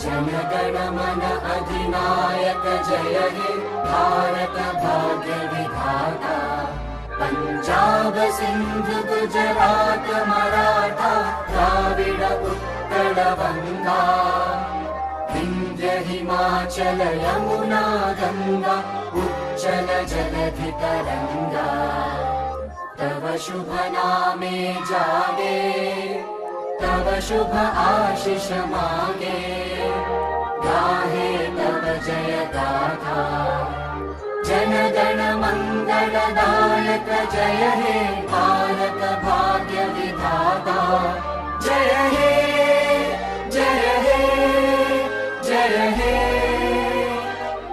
जनगण मन अधिनायक जय हे भारत भाग्य विधाता। पंजाब सिंध गुजरात मराठा द्राविड उत्कल बंगा। विंध्य हिमाचल यमुना गंगा उच्चल जलधि तरंगा। तव शुभ नामे जागे तव शुभ आशीष मागे। गाहे तव जय गाथा जनगण मंगलदायक जय हे भारत भाग्य विधाता। जय हे जय हे जय हे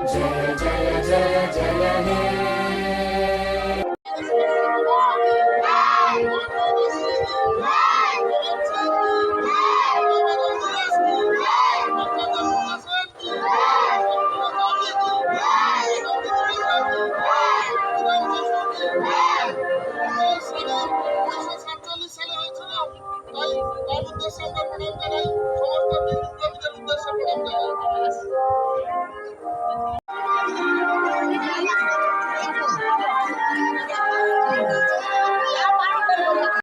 जय जय जय जय हे। সালে হয়েছিল তাই তার উদ্দেশ্যে আমরা প্রণাম জানাই।